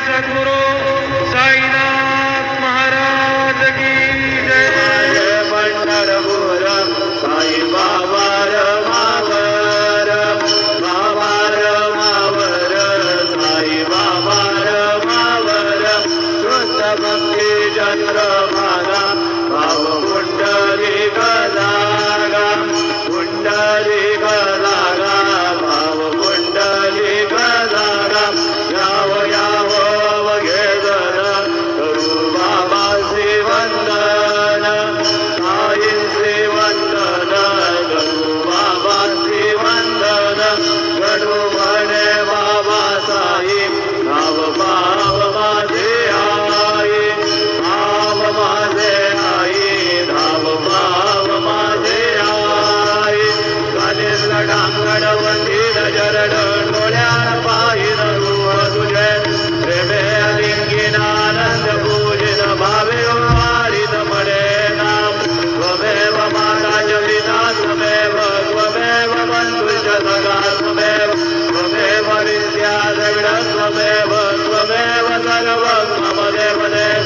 सद्गुरु साईनाथ महाराज की जय. पंढरपूर साई बाबा रमावर, बाबा रमावर, साई बाबा रमावर. शुद्ध भक्ती चंद्रभागा भाव पुंडलिक जागा, पुंडलिक जागा, भाव पुंडलिक जागा. याव याव वगे जन करू बाबा श्रीवंदन, साई श्रीवंदन करू बाबा श्रीवंदन. गडू म्हणे बाबा साई भाव भाव माझे आई, भाव माझे आई, धाव भाव माझे आई. गणेश डांगण वंदील जरड डोळ्यान पाहिन रूह तुझे, प्रेमे लिंगीन आनंद पूजिन भावे वारित म्हणे नाम. त्वमेव माता जलिता त्वमेव, त्वमेव बंधुश्च सखा त्वमेव, त्वमेव विद्या जगद त्वमेव, त्वमेव सर्वं मम देव देव.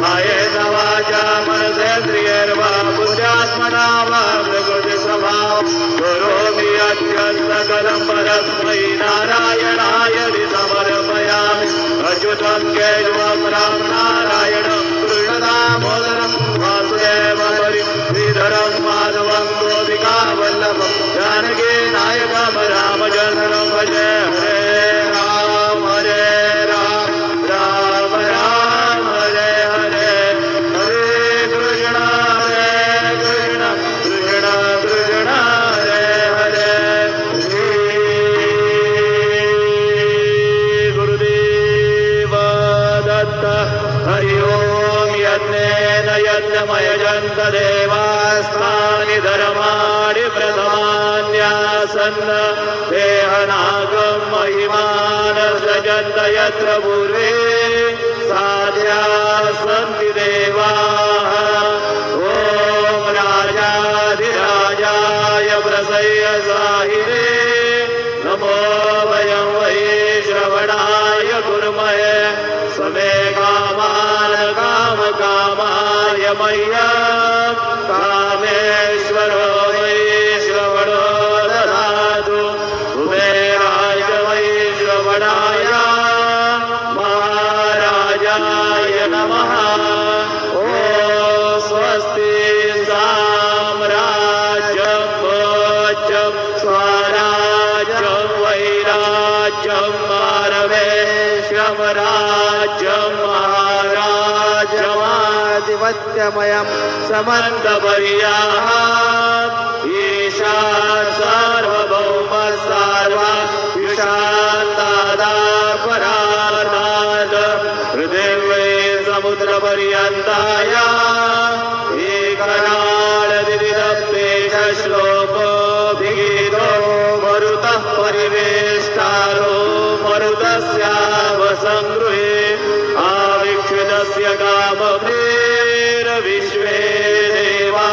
कायेन वाचा मनसेन्द्रियैर्वा बुद्ध्यात्मना वा प्रकृति स्वभाव करोमि यत्किञ्चित् सकलं परस्मै नारायणाय समर्पयामि. अच्युतं केशवं राम नारायणं कृष्णदामोदरं वासुदेवं हरिं श्रीधरं माधवं गोपिका वल्लभं जानकी नायकं रामचन्द्रं भजे. हरे राम राम राम हरे हरे, हरे कृष्ण कृष्ण कृष्ण हरे हरे. श्री गुरुदेव दत्त. हरि ओम. यज्ञेन यज्ञमयजन्त देवास्तानि धर्माणि प्रथमान्यासन्, देहनागं महिमान सृजन्त यत्र पूर्वे साध्या सन्ति देवाः. ॐ राजाधिराजाय प्रसह्य साहिरे नमो वयं वै श्रवणाय कुर्महे. समे कामान् कामकामाय मह्यं कामेश्वरो वै श्रवणो ददातु. कुबेराय वै श्रवणाय महाराजाय नमः. ॐ स्वस्ति साम्राज्यं भोज्यं स्वराज्यं वैराज्यं मारवेश्वं राज्यं महाराज्यमाधिपत्यमयं समन्तपर्याः. ईशान सार्वभौम सार्वा ईशान्तादापरार्धात् हृदय समुद्रपर्यन्ताय एकराळदिदिदप्तेश श्लोको विगीतो मरुतः परिवेष्टारो मरुतस्यावसंगृहे आविक्षितस्य कामभिर्विश्वे देवा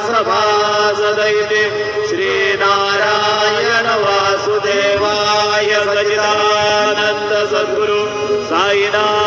सभासदैति. श्रीनारायण वासुदेवाय सच्चिदानन्द सद्गुरु साईनाथ